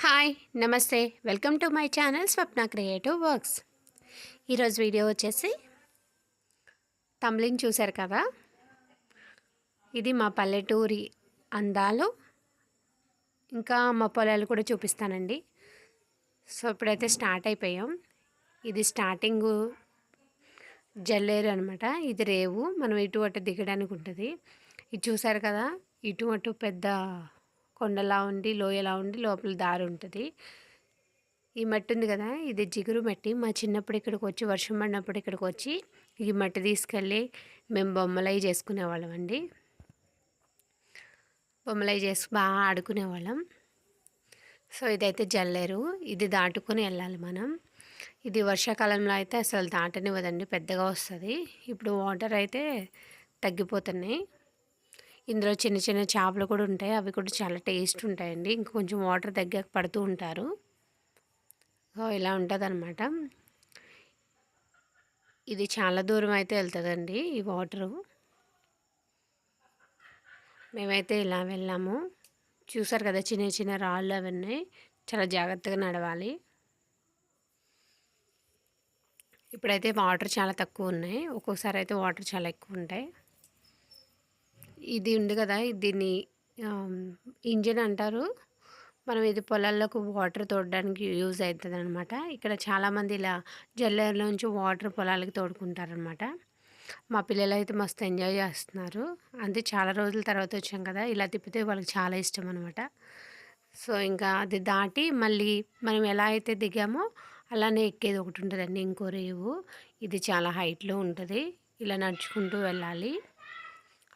Hi నమస్తే welcome to my channel Swapna creative works. ఈరోజు video వచ్చేసి తమ్లింగ్ చూశారు కదా, ఇది మా పల్లెటూరి అందాలు, ఇంకా మా పొలాలు కూడా చూపిస్తానండి. సో ఇప్పుడైతే స్టార్ట్ అయిపోయాం. ఇది స్టార్టింగు జల్లేరు అనమాట, ఇది రేవు. మనం ఇటు అటు దిగడానికి ఉంటుంది. ఇది చూసారు కదా, ఇటు అటు పెద్ద కొండలా ఉండి లోయలా ఉండి లోపల దారి ఉంటుంది. ఈ మట్టి ఉంది కదా, ఇది జిగురు మట్టి. మా చిన్నప్పుడు ఇక్కడికి వచ్చి వర్షం పడినప్పుడు ఇక్కడికి వచ్చి ఈ మట్టి తీసుకెళ్ళి మేము బొమ్మలవి చేసుకునేవాళ్ళం అండి. బొమ్మలవి చేసి బాగా ఆడుకునేవాళ్ళం. సో ఇదైతే జల్లేరు, ఇది దాటుకొని వెళ్ళాలి మనం. ఇది వర్షాకాలంలో అయితే అసలు దాటనివ్వదండి, పెద్దగా వస్తుంది. ఇప్పుడు వాటర్ అయితే తగ్గిపోతున్నాయి. ఇందులో చిన్న చిన్న చేపలు కూడా ఉంటాయి, అవి కూడా చాలా టేస్ట్ ఉంటాయండి. ఇంకా కొంచెం వాటర్ తగ్గాక పడుతూ ఉంటారు. సో ఇలా ఉంటుంది అనమాట. ఇది చాలా దూరం అయితే వెళ్తుందండి ఈ వాటరు. మేమైతే ఇలా వెళ్ళాము. చూసారు కదా, చిన్న చిన్న రాళ్ళు అవన్నీ, చాలా జాగ్రత్తగా నడవాలి. ఇప్పుడైతే వాటర్ చాలా తక్కువ ఉన్నాయి, ఒక్కొక్కసారి అయితే వాటర్ చాలా ఎక్కువ ఉంటాయి. ఇది ఉంది కదా, దీన్ని ఇంజిన్ అంటారు. మనం ఇది పొలాల్లోకి వాటర్ తోడడానికి యూజ్ అవుతుంది అనమాట. ఇక్కడ చాలామంది ఇలా జల్లేరులోంచి వాటర్ పొలాలకి తోడుకుంటారనమాట. మా పిల్లలు అయితే మస్తు ఎంజాయ్ చేస్తున్నారు. అంటే చాలా రోజుల తర్వాత వచ్చాం కదా, ఇలా తిప్పితే వాళ్ళకి చాలా ఇష్టం అనమాట. సో ఇంకా అది దాటి మళ్ళీ మనం ఎలా అయితే దిగామో అలానే ఎక్కేది ఒకటి ఉంటుందండి, ఇంకో రేవు. ఇది చాలా హైట్లో ఉంటుంది, ఇలా నడుచుకుంటూ వెళ్ళాలి.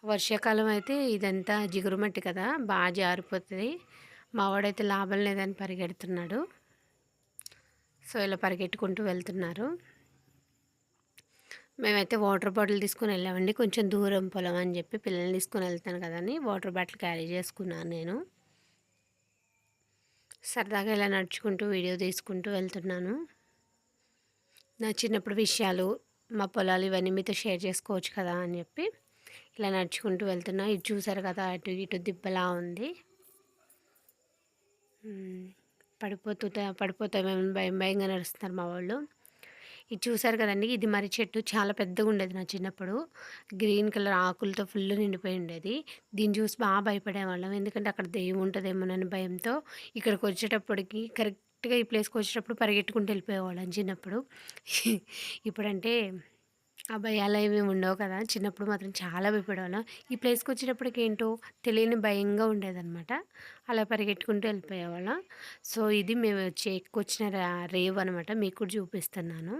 వర్షాకాలం అయితే ఇదంతా జిగురు మట్టి కదా, బాగా జారిపోతుంది. మా వాడైతే లాభం లేదని పరిగెడుతున్నాడు. సో ఇలా పరిగెట్టుకుంటూ వెళ్తున్నారు. మేమైతే వాటర్ బాటిల్ తీసుకుని వెళ్ళామండి, కొంచెం దూరం పొలం అని చెప్పి పిల్లల్ని తీసుకుని వెళ్తాను కదా అని వాటర్ బాటిల్ క్యారీ చేసుకున్నాను నేను. సరదాగా ఇలా నడుచుకుంటూ వీడియో తీసుకుంటూ వెళ్తున్నాను. నా చిన్నప్పుడు విషయాలు, మా పొలాలు ఇవన్నీ మీతో షేర్ చేసుకోవచ్చు కదా అని చెప్పి ఇలా నడుచుకుంటూ వెళ్తున్నా. ఇది చూసారు కదా, అటు ఇటు దిబ్బలా ఉంది. పడిపోతామేమో భయం భయంగా నడుస్తున్నారు మా వాళ్ళు. ఇది చూసారు కదండి, ఇది మర్రి చెట్టు చాలా పెద్దగా ఉండేది నా చిన్నప్పుడు. గ్రీన్ కలర్ ఆకులతో ఫుల్ నిండిపోయి ఉండేది. దీన్ని చూసి బాగా భయపడేవాళ్ళం, ఎందుకంటే అక్కడ దెయ్యం ఉంటుందేమోనని భయంతో. ఇక్కడికి వచ్చేటప్పటికి కరెక్ట్గా ఈ ప్లేస్కి వచ్చేటప్పుడు పరిగెట్టుకుంటూ వెళ్ళిపోయేవాళ్ళం చిన్నప్పుడు. ఇప్పుడంటే ఆ భయాలు ఏమి ఉండవు కదా, చిన్నప్పుడు మాత్రం చాలా భయపడేవాళ్ళం. ఈ ప్లేస్కి వచ్చేటప్పటికి ఏంటో తెలియని భయంగా ఉండేదన్నమాట. అలా పరిగెట్టుకుంటూ వెళ్ళిపోయేవాళ్ళం. సో ఇది మేము ఎక్కువచ్చిన రేవ్ అనమాట, మీకు కూడా చూపిస్తున్నాను.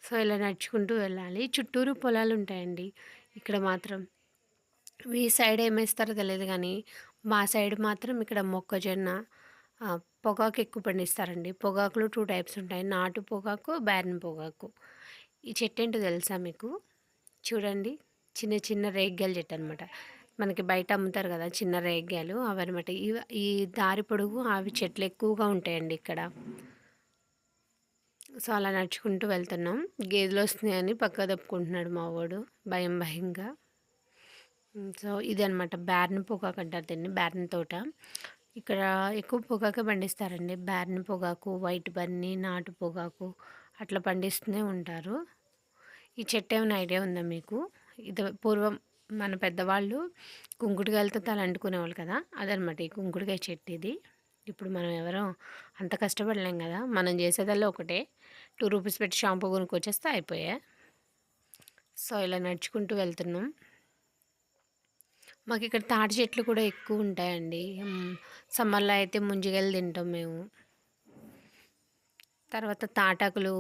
సో ఇలా నడుచుకుంటూ వెళ్ళాలి. చుట్టూరు పొలాలు ఉంటాయండి ఇక్కడ మాత్రం. ఈ సైడ్ ఏమేస్తారో తెలియదు కానీ మా సైడ్ మాత్రం ఇక్కడ మొక్కజొన్న, పొగాకు ఎక్కువ పండిస్తారండి. పొగాకులు 2 టైప్స్ ఉంటాయి, నాటు పొగాకు, బ్యారన్ పొగాకు. ఈ చెట్టు ఏంటో తెలుసా మీకు? చూడండి, చిన్న చిన్న రేగ్గాయల చెట్టు అనమాట. మనకి బయట అమ్ముతారు కదా చిన్న రేగ్గాయలు, అవి అనమాట. ఈ దారి పొడుగు అవి చెట్లు ఎక్కువగా ఉంటాయండి ఇక్కడ. సో అలా నడుచుకుంటూ వెళ్తున్నాం. గేదెలు వస్తున్నాయని పక్క తప్పుకుంటున్నాడు మా వాడు భయం భయంగా. సో ఇది అనమాట బ్యారన్ పొగాకు అంటారు దీన్ని, బ్యారన్ తోట. ఇక్కడ ఎక్కువ పొగాకు పండిస్తారండి. బ్యారన్ పొగాకు, వైట్ బన్నీ, నాటు పొగాకు అట్లా పండిస్తూనే ఉంటారు. ఈ చెట్టు ఏమైనా ఐడియా ఉందా మీకు? ఇది పూర్వం మన పెద్దవాళ్ళు కుంకుడుకాయలతో తల అంటుకునేవాళ్ళు కదా, అదనమాట ఈ కుంకుడుకాయ చెట్టు ఇది. ఇప్పుడు మనం ఎవరో అంత కష్టపడలేం కదా, మనం చేసేదల్లా ఒకటే, 2 రూపీస్ పెట్టి షాంపూ కొనుక్కొచ్చేస్తే అయిపోయా. సో ఇలా నడుచుకుంటూ వెళ్తున్నాం. మాకు ఇక్కడ తాటి చెట్లు కూడా ఎక్కువ ఉంటాయండి. సమ్మర్లో అయితే ముంజిగలు తింటాం మేము. తర్వాత తాటాకులు,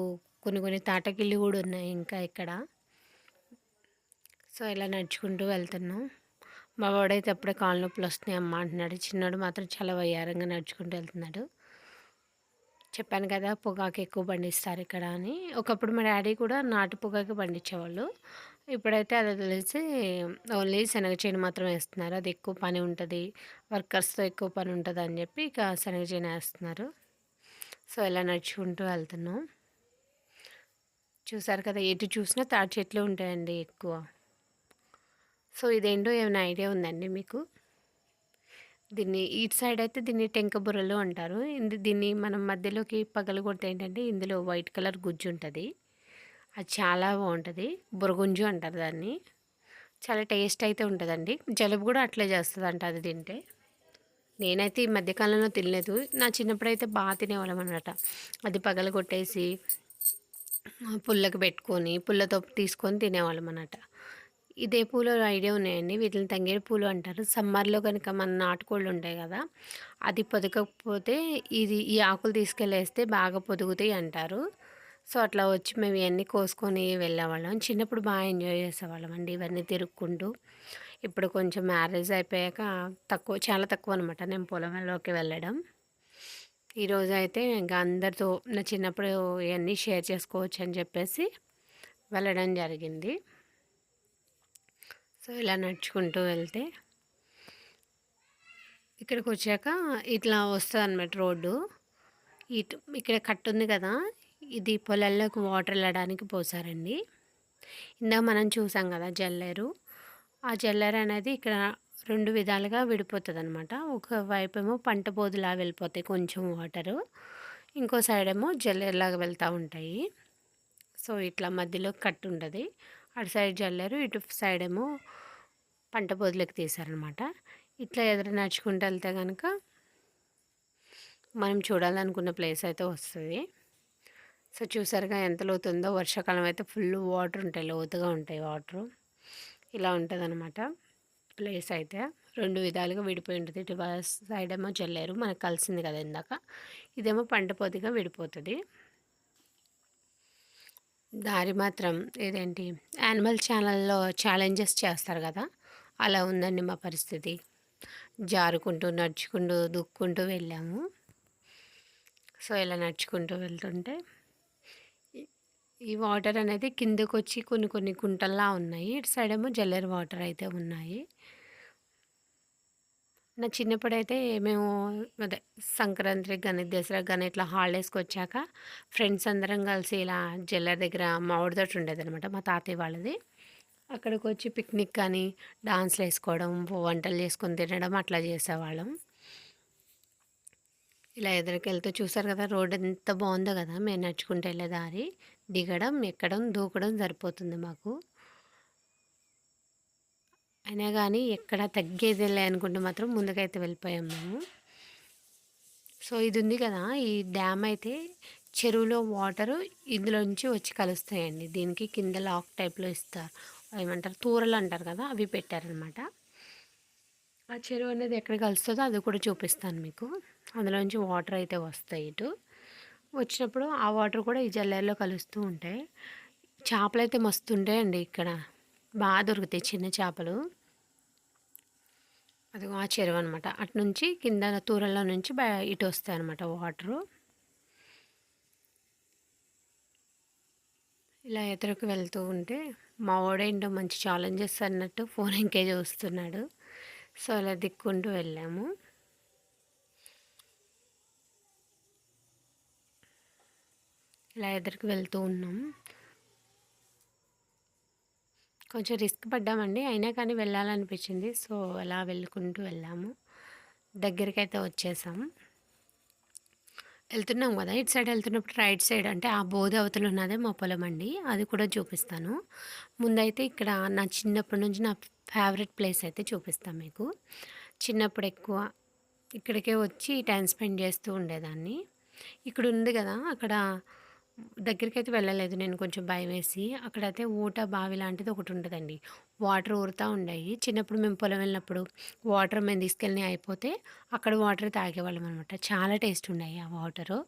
కొన్ని తాటాకిళ్ళు కూడా ఉన్నాయి ఇంకా ఇక్కడ. సో ఇలా నడుచుకుంటూ వెళ్తున్నాం. మా వాడైతే అప్పుడే కాళ్ళ నొప్పులు వస్తున్నాయి అమ్మ అంటున్నాడు. చిన్నాడు మాత్రం చాలా వయ్యారంగా నడుచుకుంటూ వెళ్తున్నాడు. చెప్పాను కదా పొగాకు ఎక్కువ పండిస్తారు ఇక్కడ అని. ఒకప్పుడు మా డాడీ కూడా నాటు పొగాకు పండించేవాళ్ళు. ఇప్పుడైతే అది తెలిసి ఓన్లీ శనగ చేను మాత్రం వేస్తున్నారు. అది ఎక్కువ పని ఉంటుంది, వర్కర్స్తో ఎక్కువ పని ఉంటుంది అని చెప్పి ఇక శనగ చేను వేస్తున్నారు. సో ఇలా నడుచుకుంటూ వెళ్తున్నాం. చూసారు కదా, ఎటు చూసినా తాటి చెట్లు ఉంటాయండి ఎక్కువ. సో ఇదేంటో ఏమైనా ఐడియా ఉందండి మీకు? ఇటు సైడ్ అయితే దీన్ని టెంక బుర్రలు అంటారు. దీన్ని మనం మధ్యలోకి పగలగొడితే ఏంటంటే ఇందులో వైట్ కలర్ గుజ్జు ఉంటది. అది చాలా బావుంటది. బుర్రగుంజు అంటారు దాన్ని. చాలా టేస్ట్ అయితే ఉంటదండి. జలుబు గూడా అట్లే చేస్తదంట అది తింటే. నేనైతే ఈ మధ్య కాలంలో తినలేదు. నా చిన్నప్పుడైతే తినేవాళ్ళమనమాట. అది పగలగొట్టేసి పుల్లకి పెట్టుకొని, పుల్లతో తీసుకొని తినేవాళ్ళమనమాట. ఇదే పూలు ఐడియా ఉన్నాయండి. వీటిని తంగేడు పూలు అంటారు. సమ్మర్‌లో గనుక మన నాటుకోళ్ళుంటాయి గదా! అది పొదగకపోతే ఈ ఆకులు తీసుకెళ్ళేస్తే బాగా పొదుగుతాయి అంటారు. సో, అట్లా వచ్చి మేము ఇయన్నీ కోసుకొని వెళ్ళేవాళ్ళం. చిన్నప్పుడు ఎంజాయ్ చేసేవాళ్ళమండి ఇవన్నీ తిరుక్కుంటూ. ఇప్పుడు కొంచెం మ్యారేజ్ అయిపోయాక చాలా తక్కువనమాట నేను పొలంలోకి వెళ్ళడం. ఈరోజైతే ఇంక అందరితో నా చిన్నప్పుడు ఇయన్నీ షేర్ చేసుకోవచ్చని చెప్పేసి వెళ్ళడం జరిగింది. సో, ఇలా నడుచుకుంటూ వెళ్తే ఇక్కడికొచ్చాక ఇట్లా వస్తదనమాట రోడ్డు. ఇక్కడ కట్టుంది కదా! ఇది పొలాల్లోకి వాటర్ వెళ్ళడానికి పోసారండి. ఇందాక మనం చూసాం కదా జల్లేరు. ఆ జల్లేరు అనేది ఇక్కడ 2 విధాలుగా విడిపోతదనమాట. ఒకవైపేమో పంట బోదులా వెళ్ళిపోతాయి కొంచెం వాటరు. ఇంకో సైడేమో జల్లేరులాగా వెళ్తా ఉంటాయి. సో, ఇట్లా మధ్యలో కట్టుంటది. అటు సైడ్ జల్లేరు, ఇటు సైడేమో పంట బోదులకి తీశారనమాట. ఇట్లా ఎదురు నడుచుకుంటూ వెళ్తే గనక మనం చూడాలనుకున్న ప్లేస్ అయితే వస్తది. సో, చూసారుగా ఎంత లోతుందో. వర్షాకాలం అయితే ఫుల్ వాటర్ ఉంటాయి. లోతుగా ఉంటాయి వాటరు. ఇలా ఉంటదనమాట ప్లేస్ అయితే. 2 విధాలుగా విడిపోయి ఉంటది. ఇటు సైడ్ ఏమో జల్లేరు మనకు కలిసింది కదా ఇందాక. ఇదేమో పంట పొదిగా విడిపోతది. దారి మాత్రం ఏదేంటి యానిమల్ ఛానల్‌లో ఛాలెంజెస్ చేస్తారు కదా! అలా ఉందండి మా పరిస్థితి. జారుకుంటూ, నడుచుకుంటూ, దుక్కుంటూ వెళ్ళాము. సో, ఇలా నడుచుకుంటూ వెళ్తుంటే ఈ ఈ వాటర్ అనేది కిందకొచ్చి కొన్ని కొన్ని గుంటల్లా ఉన్నాయి. ఇటు సైడ్ ఏమో జల్లేరు వాటర్ అయితే ఉన్నాయి. నా చిన్నప్పుడైతే మేము అదే సంక్రాంతికి గానీ, దసరాకి గానీ ఇట్లా హాలిడేస్‌కొచ్చాక ఫ్రెండ్స్ అందరం కలిసి ఇలా జల్లేరు దగ్గర మామిడి తోట ఉండేదనమాట మా తాతయ్య వాళ్ళది. అక్కడికొచ్చి పిక్నిక్ కానీ, డాన్స్‌లేసుకోవడం, వంటలు చేసుకొని తినడం అట్లా చేసేవాళ్ళం. ఇలా ఎదురుకెళ్తూ చూసారు కదా! రోడ్ ఎంత బావుందో కదా! మేము నడుచుకుంటూ వెళ్ళే దారి. దిగడం, ఎక్కడం, దూకడం సరిపోతుంది మాకు. అయినా గానీ ఎక్కడ తగ్గేదేలే అనుకుంటే మాత్రం ముందుకైతే వెళ్ళిపోయాం మేము. సో, ఇది ఉంది కదా! ఈ డ్యామ్ అయితే చెరువులో వాటరు ఇందులోంచి వచ్చి కలుస్తాయండి. దీనికి కింద లాక్ టైప్‌లో ఇస్తారు. ఏమంటారు తూరలు అంటారు కదా! అవి పెట్టారనమాట. ఆ చెరువు అనేది ఎక్కడ కలుస్తదో అది కూడా చూపిస్తాను మీకు. అందులోంచి వాటర్ అయితే వస్తాయి ఇటు. వచ్చినప్పుడు ఆ వాటర్ కూడా ఈ జల్లేరులో కలుస్తూ ఉంటాయి. చేపలైతే మస్తుంటాయండి ఇక్కడ. దొరుకుతాయి చిన్న చేపలు. అదిగో ఆ చెరువు అనమాట. అటు నుంచి కింద తూరల్లో నుంచి ఇటు వస్తాయన్నమాట వాటరు. ఇలా ఎదురుకు వెళ్తూ ఉంటే మా వాడేంటో మంచి ఛాలెంజెస్ అన్నట్టు ఫోన్ ఎంగేజ్ చూస్తున్నాడు. సో, అలా దిక్కుంటూ వెళ్ళాము. ఇలా ఎదురుకు వెళ్తూ ఉన్నాం. కొంచెం రిస్క్ పడ్డామండి. అయినా కానీ వెళ్ళాలనిపించింది. సో, అలా వెళ్ళుకుంటూ వెళ్ళాము. దగ్గరికైతే వచ్చేసాం. వెళ్తున్నాం కదా! ఇటు సైడ్ వెళ్తున్నప్పుడు రైట్ సైడ్ అంటే ఆ బోధి అవతల ఉన్నదే మా పొలం అండి. అది కూడా చూపిస్తాను. ముందైతే ఇక్కడ నా చిన్నప్పటి నుంచి నా ఫేవరెట్ ప్లేస్ అయితే చూపిస్తాను మీకు. చిన్నప్పుడు ఎక్కువ ఇక్కడికే వచ్చి టైమ్ స్పెండ్ చేస్తూ ఉండేదాన్ని. ఇక్కడ ఉంది కదా! అక్కడ దగ్గరికైతే వెళ్ళలేదు నేను కొంచెం భయమేసి. అక్కడైతే ఊట బావి లాంటిది ఒకటి ఉంటదండి. వాటర్ ఊరుతా ఉండేయి. చిన్నప్పుడు మేము పొలం వెళ్ళినప్పుడు వాటర్ మేము తీసుకెళ్ళినయి అయిపోతే అక్కడ వాటర్ తాగేవాళ్ళం అనమాట. చాలా టేస్ట్ ఉన్నాయి ఆ వాటరు.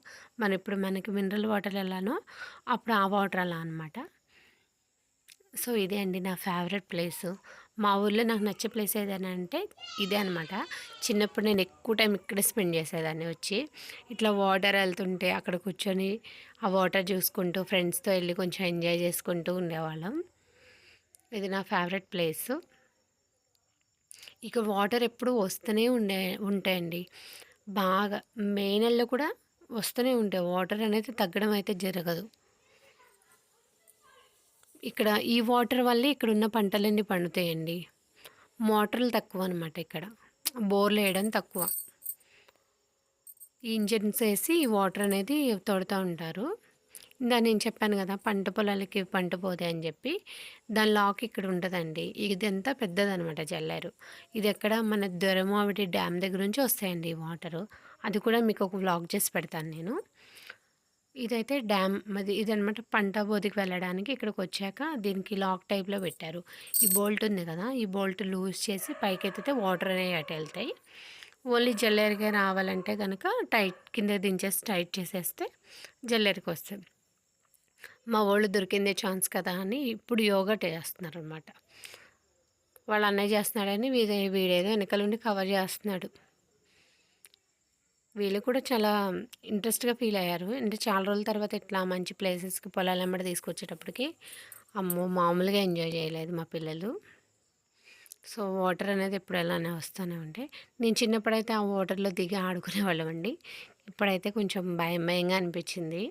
ఇప్పుడు మనకి మినరల్ వాటర్ ఎలానో అప్పుడు ఆ వాటర్ అలా అనమాట. సో, ఇదే అండి నా ఫేవరెట్ ప్లేసు. మా ఊర్లో నాకు నచ్చే ప్లేస్ ఏదైనా అంటే ఇదే అనమాట. చిన్నప్పుడు నేను ఎక్కువ టైం ఇక్కడే స్పెండ్ చేసేదాన్ని వచ్చి. ఇట్లా వాటర్ ఎళ్తుంటే అక్కడ కూర్చొని ఆ వాటర్ చూసుకుంటూ ఫ్రెండ్స్‌తో ఎళ్లి కొంచెం ఎంజాయ్ చేసుకుంటూ ఉండేవాళ్ళం. ఇది నా ఫేవరెట్ ప్లేసు. ఇక వాటర్ ఎప్పుడూ వస్తూనే ఉంటాయండి. బాగా మే నెలలో కూడా వస్తూనే ఉంటాయి. వాటర్ అనేది తగ్గడం అయితే జరగదు. ఇక్కడ ఈ వాటర్ వల్లే ఇక్కడున్న పంటలన్నీ పండుతాయండి. మోటార్లు తక్కువనమాట ఇక్కడ. బోర్‌లేయడం తక్కువ. ఈ ఇంజిన్స్ ఏసి వాటర్ అనేది తోడుతా ఉంటారు. ఇందాక నేను చెప్పాను గదా! పంట పొలాలకి పంట పోతాయి అని జెప్పి. దాని లాక్ ఇక్కడ ఉంటదండి. ఇదంతా పెద్దదనమాట జల్లేరు. ఇదెక్కడ మన దొరమావిడి డ్యామ్ దగ్గర నుంచి వస్తాయండి ఈ వాటరు. అది కూడా మీకు ఒక వ్లాగ్ చేసి పెడతాను నేను. ఇదైతే డ్యామ్ ఇదనమాట పంట బోదికి వెళ్ళడానికి ఇక్కడికొచ్చాక దీనికి లాక్ టైప్‌లో పెట్టారు. ఈ బోల్ట్ ఉంది గదా! ఈ బోల్ట్ లూజ్ చేసి పైకెత్తితే వాటర్ అనేవి అటెళ్తాయి. ఓన్లీ జల్లేరిగే రావాలంటే గనక టైట్ కిందకి దించేసి టైట్ చేసేస్తే జల్లేరికొస్తాయి. మా వోళ్ళు దొరికిందే ఛాన్స్ కదా అని ఇప్పుడు యోగా చేస్తున్నారనమాట. వాళ్ళ అన్నయ్య చేస్తున్నాడని వీడేదో వెనకాలుండి కవర్ చేస్తున్నాడు. వీళ్ళు కూడా చాలా ఇంట్రెస్ట్‌గా ఫీల్ అయ్యారు. అంటే చాలా రోజుల తర్వాత ఇట్లా మంచి ప్లేసెస్‌కి పొలాలెంబడి తీసుకొచ్చేటప్పటికి అమ్మో! మామూలుగా ఎంజాయ్ చేయలేదు మా పిల్లలు. సో, వాటర్ అనేది ఎప్పుడు అలానే వస్తూనే ఉంటాయి. నేను చిన్నప్పుడైతే ఆ వాటర్‌లో దిగి ఆడుకునేవాళ్ళమండి. ఇప్పుడైతే కొంచెం భయం భయంగా అనిపించింది.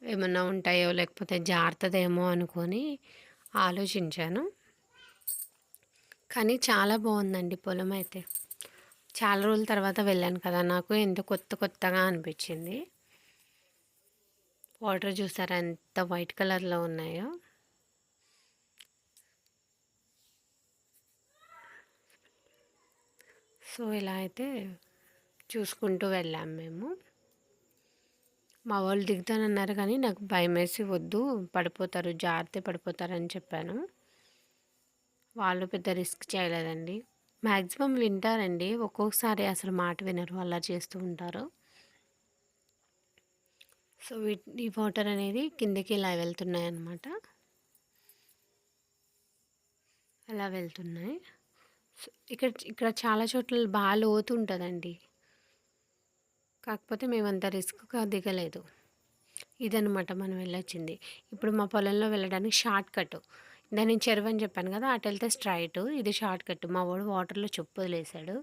ఏమన్నా ఉంటాయో లేకపోతే జారుతదేమో అనుకోని ఆలోచించాను. కానీ చాలా బావుందండి పొలమైతే. చాలా రోజుల తర్వాత వెళ్ళాను కదా! నాకు ఎంతో కొత్త కొత్తగా అనిపించింది. వాటర్ చూసారా ఎంత వైట్ కలర్‌లో ఉన్నాయో. సో, ఇలా అయితే చూసుకుంటూ వెళ్ళాము మేము. మా వాళ్ళు దిగుతానన్నారు కానీ నాకు భయమేసి వద్దు పడిపోతారు, జారితే పడిపోతారని చెప్పాను. వాళ్ళు పెద్ద రిస్క్ చేయలేదండి. మాక్సిమం వింటారండి. ఒక్కొక్కసారి అసలు మాట వినరు. అల్లరి చేస్తూ ఉంటారు. సో, ఈ వాటర్ అనేది కిందకి ఇలా వెళ్తున్నాయన్నమాట. అలా వెళ్తున్నాయి. సో, ఇక్కడ ఇక్కడ చాలా చోట్ల బాగా లోతు ఉంటదండి. కాకపోతే మేమంత రిస్క్‌గా దిగలేదు. ఇదనమాట మనం వెళ్ళొచ్చింది. ఇప్పుడు మా పొలంలో వెళ్ళడానికి షార్ట్ కట్. ఇందాక నేను చెరువని చెప్పాను కదా! అటెళ్తే స్ట్రెయిటు. ఇది షార్ట్ కట్. మా వోడు వాటర్‌లో చెప్పు వదిలేసాడు.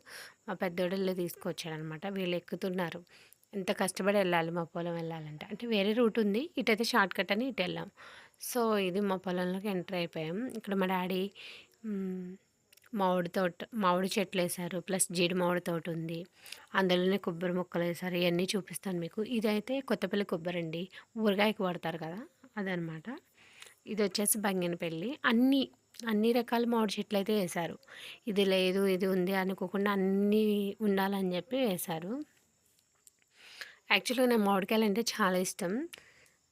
మా పెద్దోడు ఎళ్లి తీసుకొచ్చాడనమాట. వీళ్ళు ఎక్కుతున్నారు. ఎంత కష్టపడి వెళ్ళాలి మా పొలం వెళ్ళాలంటే. అంటే వేరే రూట్ ఉంది. ఇటైతే షార్ట్ కట్ అని ఇటెళ్ళాం. సో, ఇది మా పొలంలోకి ఎంటర్ అయిపోయాం. ఇక్కడ మా డాడీ హ్మ్. మామిడి చెట్లేశారు. ప్లస్ జీడి మామిడి తోటుంది. అందులోనే కొబ్బరి మొక్కలేశారు. ఇయన్నీ చూపిస్తాను మీకు. ఇదైతే కొత్తపల్లి కొబ్బరండి. ఊరగాయకి వాడతారు కదా! అదనమాట. ఇదొచ్చేసి బంగినపల్లి. అన్ని రకాల మామిడి చెట్లయితే ఏశారు. ఇది లేదు, ఇది ఉంది అనుకోకుండా అన్నీ ఉండాలని జెప్పి వేశారు. యాక్చువల్‌గా నాకు మామిడికాయలంటే చాలా ఇష్టం.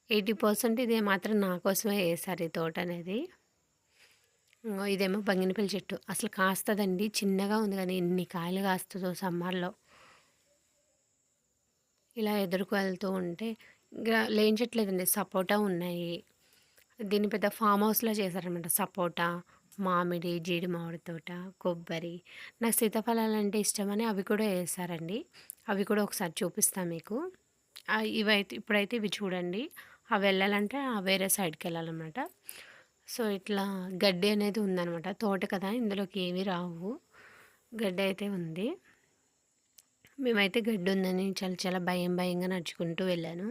80% ఇది మాత్రం నా కోసమే ఏశారు ఈ తోటనేది. ఇంగో ఇదేమో బంగినపల్లి చెట్టు. అసలు కాస్తదండి. చిన్నగా ఉంది గానీ ఎన్ని కాయలు కాస్తదో సమ్మర్‌లో. ఇలా ఎదురుకు వెళ్తూ ఉంటే లేని చెట్లు లేదండి. సపోటా ఉన్నాయి. దీన్ని పెద్ద ఫామ్ హౌస్‌లా చేశారనమాట. సపోటా, మామిడి, జీడి మామిడి తోట, కొబ్బరి. నాకు సీతాఫలాలంటే ఇష్టమని అవి కూడా ఏశారండి. అవి కూడా ఒకసారి చూపిస్తా మీకు. ఇప్పుడైతే ఇవి చూడండి. అవి వెళ్ళాలంటే వేరే సైడ్‌కెళ్ళాలనమాట. సో, ఇట్లా గడ్డి అనేది ఉందనమాట. తోట కదా! ఇందులోకి ఏవి రావు. గడ్డి అయితే ఉంది. మేమైతే గడ్డుందని చాలా చాలా భయం భయంగా నడుచుకుంటూ వెళ్ళాను.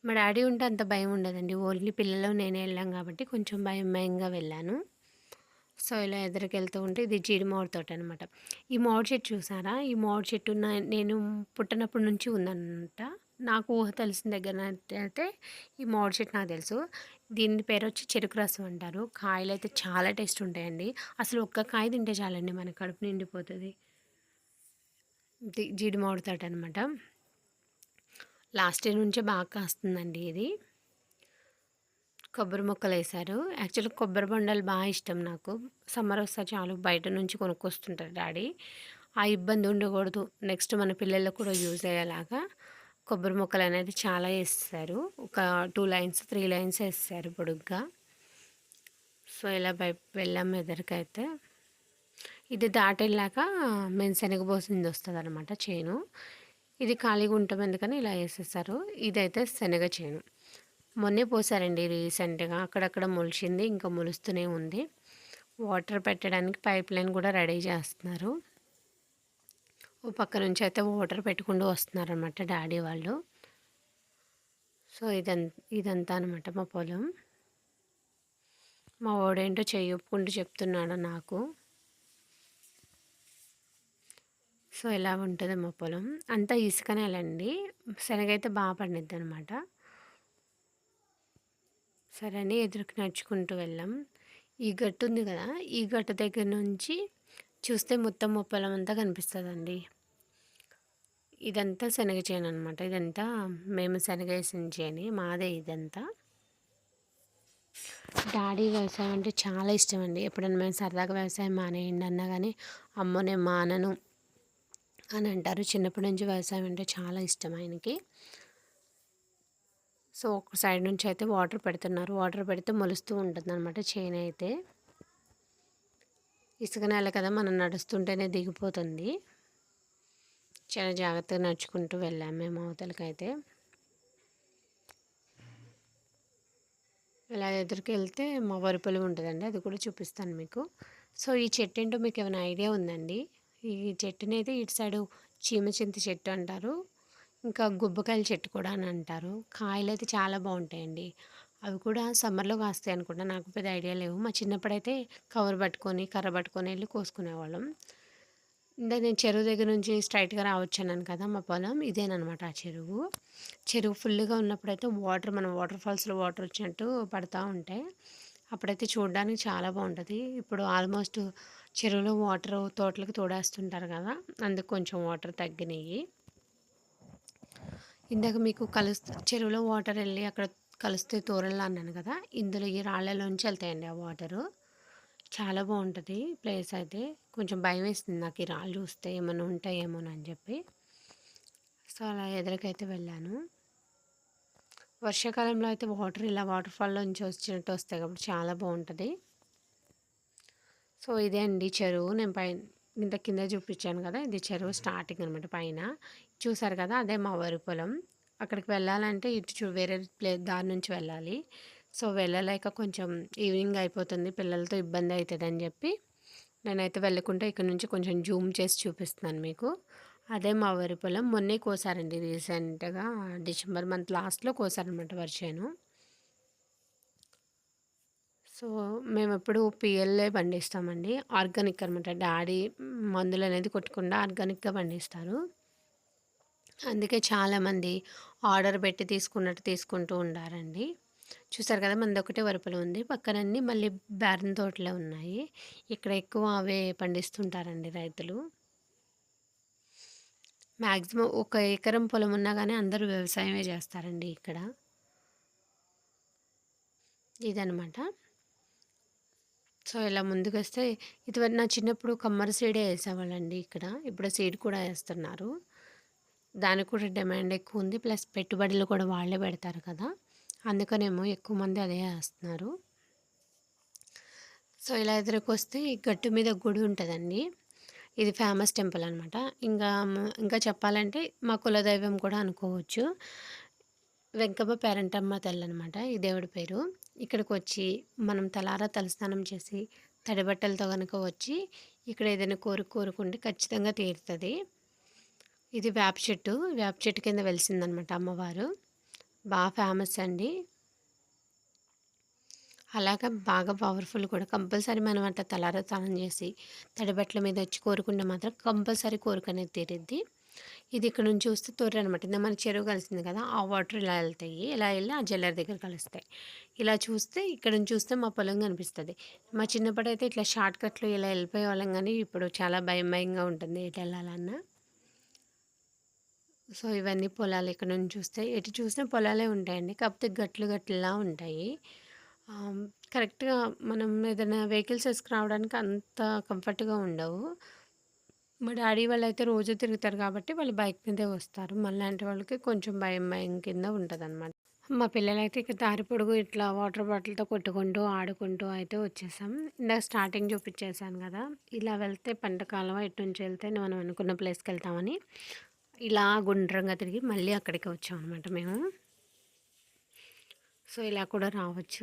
మా డాడీ ఉంటే అంత భయం ఉండదండి. ఓన్లీ పిల్లలు నేనే వెళ్ళాం కాబట్టి కొంచెం భయం భయంగా వెళ్ళాను. సో, ఇలా ఎదురుకెళ్తూ ఉంటే ఇది జీడి మామిడి తోటనమాట. ఈ మామిడి చెట్టు చూసారా? ఈ మామిడి చెట్టు నేను పుట్టనప్పటి నుంచి ఉందనమాట. నాకు ఊహ తెలిసిన దగ్గర అయితే ఈ మామిడి చెట్టు నాకు తెలుసు. దీని పేరొచ్చి చెరుకు రసం అంటారు. కాయలైతే చాలా టేస్ట్ ఉంటాయండి. అసలు ఒక్క కాయ తింటే చాలండి మన కడుపు నిండిపోతది. జీడి మామిడి తోటనమాట. లాస్ట్ ఇయర్ నుంచే బాగా కాస్తుందండి ఇది. కొబ్బరి మొక్కలేశారు. యాక్చువల్‌గా కొబ్బరి బొండాలు ఇష్టం నాకు. సమ్మర్ వస్తే చాలు బయట నుంచి కొనుక్కొస్తుంటారు డాడీ. ఆ ఇబ్బంది ఉండకూడదు. నెక్స్ట్ మన పిల్లలకు కూడా యూజ్ అయ్యేలాగా కొబ్బరి మొక్కలనేది చాలా ఏసేశారు. ఒక 2 లైన్స్, 3 లైన్స్ ఏసేశారు పొడుగ్గా. సో, ఇలా వెళ్ళాం ఎదరికైతే. ఇది దాటెళ్ళాక మేము శనగ వస్తదనమాట చేను. ఇది ఖాళీగా ఉంటాం ఎందుకని ఇలా ఏసేశారు. ఇదైతే శనగ చేను. మొన్నే పోసారండి రీసెంట్‌గా. అక్కడక్కడ మొలిచింది. ఇంకా మొలుస్తూనే ఉంది. వాటర్ పెట్టడానికి పైప్ లైన్ కూడా రెడీ చేస్తున్నారు. ఓ పక్క నుంచి అయితే వాటర్ పెట్టుకుంటూ వస్తున్నారనమాట డాడీ వాళ్ళు. సో, ఇదంతా అనమాట మా పొలం. మా వోడేంటో చెయ్యి ఊపుకుంటూ చెప్తున్నాడు నాకు. సో, ఇలా ఉంటది మా పొలం. అంతా ఇసుక నేలండి. శనగైతే పండిద్దనమాట. సరే అని ఎదురుకి నడుచుకుంటూ వెళ్ళాం. ఈ గట్టు ఉంది కదా! ఈ గట్టు దగ్గర నుంచి చూస్తే మొత్తం మా పొలం అంతా కనిపిస్తదండి. ఇదంతా శనగ చేననమాట. ఇదంతా మేము శనగేసిన చేనే. మాదే ఇదంతా. డాడీ వ్యవసాయం అంటే చాలా ఇష్టమండి. ఎప్పుడైనా మేము సరదాగా వ్యవసాయం మానేయండి అన్నా గానీ, అమ్మో! నేను మానను అని అంటారు. చిన్నప్పటి నుంచి వ్యవసాయం అంటే చాలా ఇష్టం ఆయనకి. సో, ఒక సైడ్ నుంచి అయితే వాటర్ పెడుతున్నారు. వాటర్ పెడితే మొలుస్తూ ఉంటుందనమాట చేనయితే. ఇసుక నేల కదా! మనం నడుస్తుంటేనే దిగిపోతుంది. చాలా జాగ్రత్తగా నడుచుకుంటూ వెళ్ళాము మేము అవతలకైతే. ఇలా ఎదురుకెళ్తే మా వరి పొలం ఉంటదండి. అది కూడా చూపిస్తాను మీకు. సో, ఈ చెట్టేంటో మీకేమైనా ఐడియా ఉందండి? ఈ చెట్టునైతే ఇటు సైడు చీమ చింత చెట్టు అంటారు. ఇంకా గుబ్బకాయల చెట్టు కూడా అని అంటారు. కాయలైతే చాలా బావుంటాయండి. అవి కూడా సమ్మర్‌లో కాస్తాయి అనుకుంటా. నాకు పెద్ద ఐడియా లేవు. మా చిన్నప్పుడైతే కవర్ పట్టుకొని, కర్ర పట్టుకొని ఎళ్లి కోసుకునేవాళ్ళం. ఇందాక నేను చెరువు దగ్గర నుంచి స్ట్రెయిట్‌గా రావచ్చన్నాను కదా! మా పొలం ఇదేననమాట ఆ చెరువు. చెరువు ఫుల్‌గా ఉన్నప్పుడైతే మనం వాటర్ ఫాల్స్‌లో వాటర్ వచ్చినట్టు పడతా ఉంటాయి. అప్పుడైతే చూడడానికి చాలా బావుంటది. ఇప్పుడు ఆల్మోస్ట్ చెరువులో వాటరు తోటలకు తోడేస్తుంటారు కదా! అందుకు కొంచెం వాటర్ తగ్గినియి. ఇందాక మీకు చెరువులో వాటర్ ఎళ్ళి అక్కడ కలిస్తే తోరల్లా అన్నాను కదా! ఇందులో ఈ రాళ్ళలోంచి ఎళ్తాయండి ఆ వాటరు. చాలా బావుంటది ప్లేస్ అయితే. కొంచెం భయమేసింది నాకు ఈ రాళ్ళు చూస్తే ఏమన్నా ఉంటాయేమోనని చెప్పి. సో, అలా ఎదరకైతే వెళ్ళాను. వర్షాకాలంలో అయితే ఇలా వాటర్ ఫాల్‌లో నుంచి వచ్చినట్టు వస్తాయి కాబట్టి చాలా బావుంటది. సో, ఇదే అండి చెరువు. నేను ఇంత కింద చూపించాను కదా! ఇది చెరువు స్టార్టింగ్ అనమాట పైన. చూసారు కదా! అదే మా వరి పొలం. అక్కడికి వెళ్ళాలంటే ఇటు వేరే దారి నుంచి వెళ్ళాలి. సో, వెళ్ళలేక కొంచెం ఈవినింగ్ అయిపోతుంది. పిల్లలతో ఇబ్బంది అయితదని చెప్పి నేనైతే వెళ్ళకుండా ఇక్కడ నుంచి కొంచెం జూమ్ చేసి చూపిస్తున్నాను మీకు. అదే మా వరి పొలం. మొన్నే కోసారండి రీసెంట్‌గా డిసెంబర్ మంత్ లాస్ట్‌లో కోసారనమాట వరి చేను. సో, మేమెప్పుడు పిఎల్ఏ పండిస్తామండి. ఆర్గానిక్ అనమాట. డాడీ మందులనేది కొట్టకుండా ఆర్గానిక్‌గా పండిస్తారు. అందుకే చాలామంది ఆర్డర్ పెట్టి తీసుకున్నట్టు తీసుకుంటూ ఉండారండి. చూసారు కదా! మనదొకటే వరి పొలం ఉంది. పక్కనన్నీ మళ్ళీ బేరన్ తోటలే ఉన్నాయి. ఇక్కడ ఎక్కువ అవే పండిస్తుంటారండి రైతులు. మాక్సిమం ఒక ఎకరం పొలం ఉన్నా గానీ అందరూ వ్యవసాయమే చేస్తారండి ఇక్కడ. ఇదనమాట. సో, ఇలా ముందుకొస్తే ఇదివరకు నా చిన్నప్పుడు కమ్మరి సీడే ఏసేవాళ్ళండి ఇక్కడ. ఇప్పుడు సీడ్ కూడా ఏస్తున్నారు. దానికి కూడా డిమాండ్ ఎక్కువుంది. ప్లస్ పెట్టుబడులు కూడా వాళ్ళే పెడతారు కదా! అందుకనేమో ఎక్కువ మంది అదే ఏస్తున్నారు. సో, ఇలా ఎదురుకొస్తే ఈ గట్టు మీద గుడి ఉంటదండి. ఇది ఫేమస్ టెంపుల్ అనమాట. ఇంకా చెప్పాలంటే మా కులదైవం కూడా అనుకోవచ్చు. వెంకమ్మ పేరంటమ్మ తల్లనమాట ఈ దేవుడి పేరు. ఇక్కడికొచ్చి మనం తలస్నానం చేసి తడి బట్టలతో గనుక వచ్చి ఇక్కడ ఏదైనా కోరుకుంటే ఖచ్చితంగా తీరుతది. ఇది వేప చెట్టు. వేప చెట్టు కింద వెలిసిందనమాట అమ్మవారు. ఫేమస్ అండి. అలాగా బాగా పవర్‌ఫుల్ కూడా. కంపల్సరీ మనం అట్లా స్నానం చేసి తడి బట్టల మీద వచ్చి కోరుకుంటే మాత్రం కంపల్సరీ కోరికనేది తీరిద్ది. ఇది ఇక్కడ నుంచి చూస్తే తొర్రనమాట. ఇందాక మనకి చెరువు కలిసింది కదా! ఆ వాటర్ ఇలా ఎళ్తాయి. ఇలా ఎళ్ళి ఆ జల్లెడ దగ్గర కలుస్తాయి. ఇలా చూస్తే ఇక్కడ నుంచి చూస్తే మా పొలం కనిపిస్తది. మా చిన్నప్పుడైతే ఇట్లా షార్ట్‌కట్‌లో ఇలా ఎళ్ళిపోయేవాళ్ళం గానీ, ఇప్పుడు చాలా భయంగా ఉంటుంది ఎటెళ్ళాలన్నా. సో, ఇవన్నీ పొలాలు ఇక్కడ నుంచి చూస్తే ఎటు చూసినా పొలాలే ఉంటాయండి. కాకపోతే గట్లులా ఉంటాయి. ఆహ్, కరెక్ట్‌గా మనం ఏదైనా వెహికల్స్ రావడానికి అంత కంఫర్ట్‌గా ఉండవు. మా డాడీ వాళ్ళైతే రోజు తిరుగుతారు కాబట్టి వాళ్ళు బైక్ మీదే వస్తారు. మనలాంటి వాళ్ళకి కొంచెం భయం కింద ఉంటదనమాట. మా పిల్లలైతే ఇక దారి పొడుగు ఇట్లా వాటర్ బాటిల్‌తో కొట్టుకుంటూ, ఆడుకుంటూ అయితే వచ్చేసాం. ఇందాక స్టార్టింగ్ చూపిచ్చేసాను గదా! ఇలా వెళ్తే పంట కాలువ ఇటు నుంచి వెళ్తే మనం అనుకున్న ప్లేస్‌కెళ్తామని ఇలా గుండ్రంగా తిరిగి మళ్ళీ అక్కడికే వచ్చామనమాట మేము. సో, ఇలా కూడా రావచ్చు.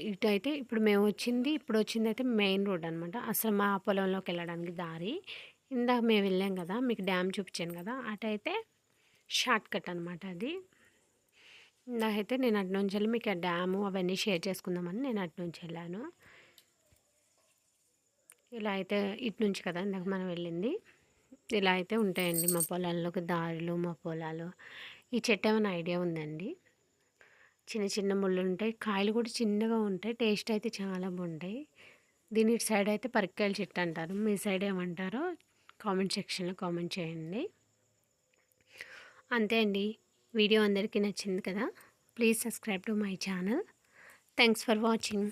ఇటైతే ఇప్పుడొచ్చిందయితే మెయిన్ రోడ్ అనమాట. అసలు మా పొలంలోకెళ్ళడానికి దారి. ఇందాక మేము వెళ్ళాం గదా! మీకు డ్యామ్ చూపిచ్చాను గదా! అటైతే షార్ట్ కట్ అనమాట అది. ఇందాకైతే నేను అటు నుంచెళ్ళి మీకు ఆ డ్యాము అవన్నీ షేర్ చేసుకుందామని నేను అటు నుంచెళ్ళాను. ఇలా అయితే ఇటు నుంచి కదా ఇందాక మనం వెళ్ళింది. ఇలా అయితే ఉంటాయండి మా పొలాల్లోకి దారులు, మా పొలాలు. ఈ చెట్టు ఏమైనా ఐడియా ఉందండి? చిన్న చిన్న ముళ్ళుంటాయి. కాయలు కూడా చిన్నగా ఉంటాయి. టేస్ట్ అయితే చాలా బావుంటాయి. దీని ఇటు సైడ్ అయితే పరిక్కాయల చెట్టు అంటారు. మీ సైడ్ ఏమంటారో కామెంట్ సెక్షన్‌లో కామెంట్ చేయండి. అంతే అండి. వీడియో అందరికీ నచ్చింది కదా! Please subscribe to my channel. Thanks for watching.